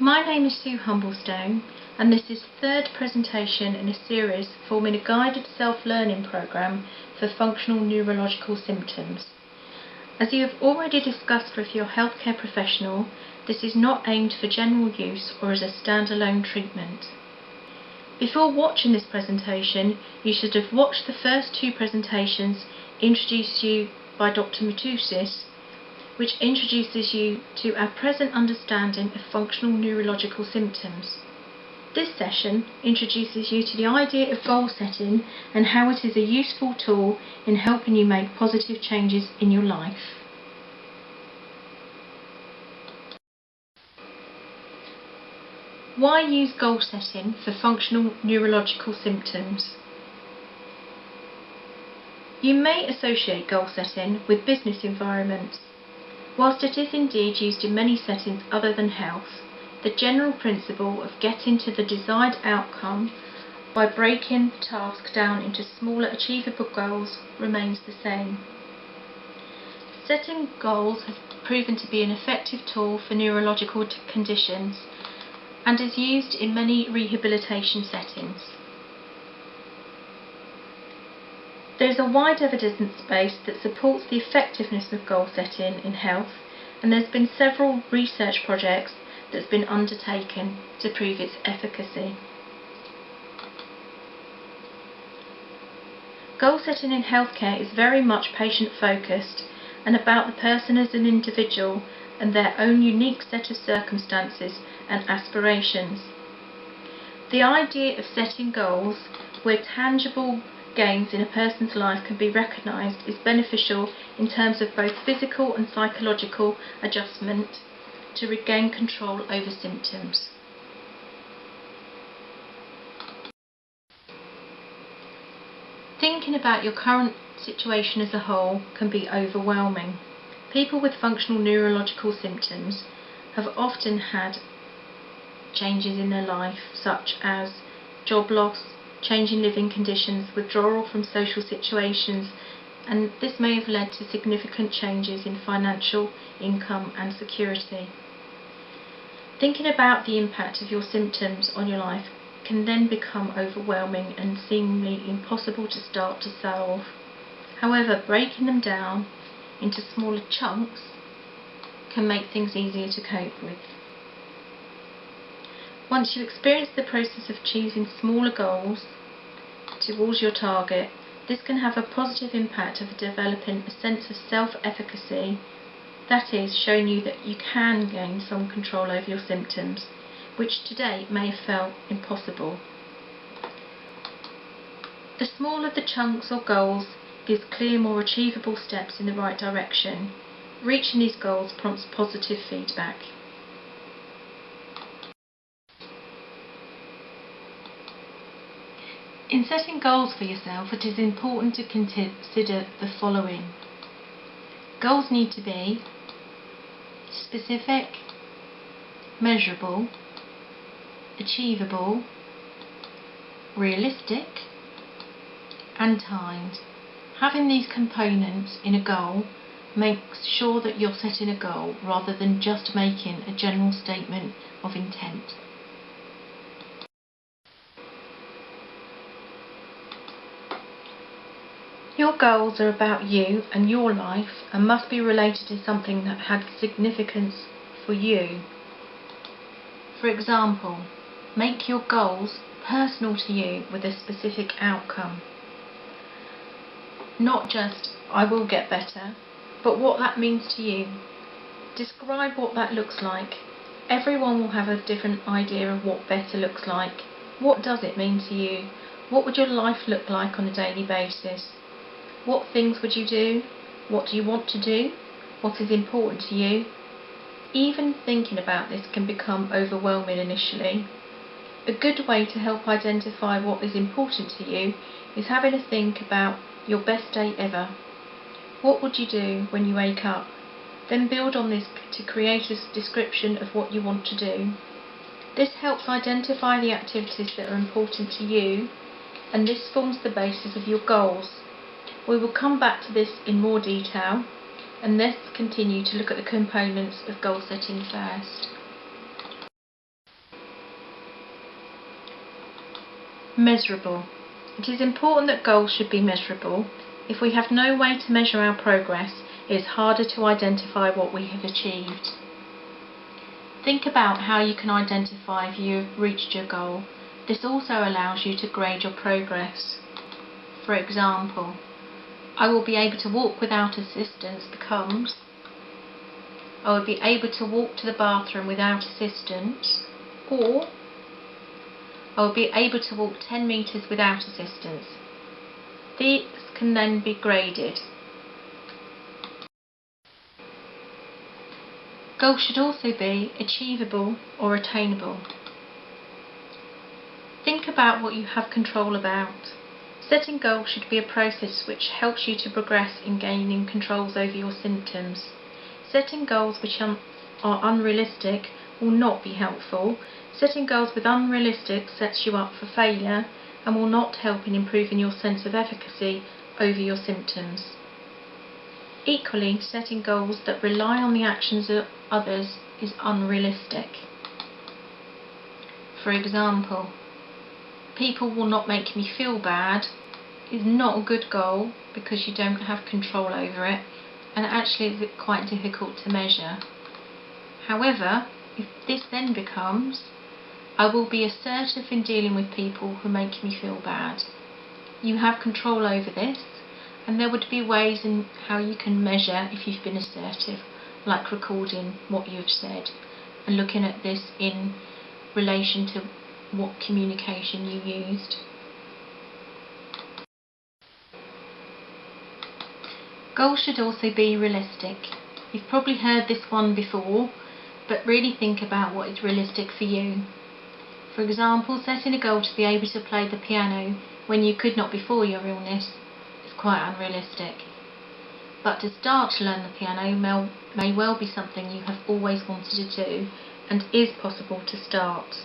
My name is Sue Humblestone, and this is the third presentation in a series forming a guided self-learning programme for functional neurological symptoms. As you have already discussed with your healthcare professional, this is not aimed for general use or as a standalone treatment. Before watching this presentation, you should have watched the first two presentations introduced to you by Dr. Matusis, which introduces you to our present understanding of functional neurological symptoms. This session introduces you to the idea of goal setting and how it is a useful tool in helping you make positive changes in your life. Why use goal setting for functional neurological symptoms? You may associate goal setting with business environments. Whilst it is indeed used in many settings other than health, the general principle of getting to the desired outcome by breaking the task down into smaller achievable goals remains the same. Setting goals has proven to be an effective tool for neurological conditions and is used in many rehabilitation settings. There is a wide evidence base that supports the effectiveness of goal setting in health, and there has been several research projects that have been undertaken to prove its efficacy. Goal setting in healthcare is very much patient focused and about the person as an individual and their own unique set of circumstances and aspirations. The idea of setting goals where tangible gains in a person's life can be recognised is beneficial in terms of both physical and psychological adjustment to regain control over symptoms. Thinking about your current situation as a whole can be overwhelming. People with functional neurological symptoms have often had changes in their life, such as job loss, changing living conditions, withdrawal from social situations, and this may have led to significant changes in financial income and security. Thinking about the impact of your symptoms on your life can then become overwhelming and seemingly impossible to start to solve. However, breaking them down into smaller chunks can make things easier to cope with. Once you experience the process of achieving smaller goals towards your target, this can have a positive impact of developing a sense of self-efficacy, that is, showing you that you can gain some control over your symptoms, which to date may have felt impossible. The smaller the chunks or goals gives clear, more achievable steps in the right direction. Reaching these goals prompts positive feedback. In setting goals for yourself, it is important to consider the following. Goals need to be specific, measurable, achievable, realistic, and timed. Having these components in a goal makes sure that you're setting a goal rather than just making a general statement of intent. Your goals are about you and your life and must be related to something that had significance for you. For example, make your goals personal to you with a specific outcome. Not just, I will get better, but what that means to you. Describe what that looks like. Everyone will have a different idea of what better looks like. What does it mean to you? What would your life look like on a daily basis? What things would you do? What do you want to do? What is important to you? Even thinking about this can become overwhelming initially. A good way to help identify what is important to you is having a think about your best day ever. What would you do when you wake up? Then build on this to create a description of what you want to do. This helps identify the activities that are important to you, and this forms the basis of your goals. We will come back to this in more detail, and let's continue to look at the components of goal setting first. Measurable. It is important that goals should be measurable. If we have no way to measure our progress, it is harder to identify what we have achieved. Think about how you can identify if you have reached your goal. This also allows you to grade your progress. For example, I will be able to walk without assistance becomes I will be able to walk to the bathroom without assistance, or I will be able to walk 10 metres without assistance. These can then be graded. Goals should also be achievable or attainable. Think about what you have control about. Setting goals should be a process which helps you to progress in gaining controls over your symptoms. Setting goals which are unrealistic will not be helpful. Setting goals with unrealistic sets you up for failure and will not help in improving your sense of efficacy over your symptoms. Equally, setting goals that rely on the actions of others is unrealistic. For example, people will not make me feel bad is not a good goal because you don't have control over it, and actually is quite difficult to measure. However, if this then becomes, I will be assertive in dealing with people who make me feel bad. You have control over this, and there would be ways in how you can measure if you've been assertive, like recording what you've said and looking at this in relation to what communication you used. Goals should also be realistic. You've probably heard this one before, but really think about what is realistic for you. For example, setting a goal to be able to play the piano when you could not before your illness is quite unrealistic. But to start to learn the piano may well be something you have always wanted to do and is possible to start.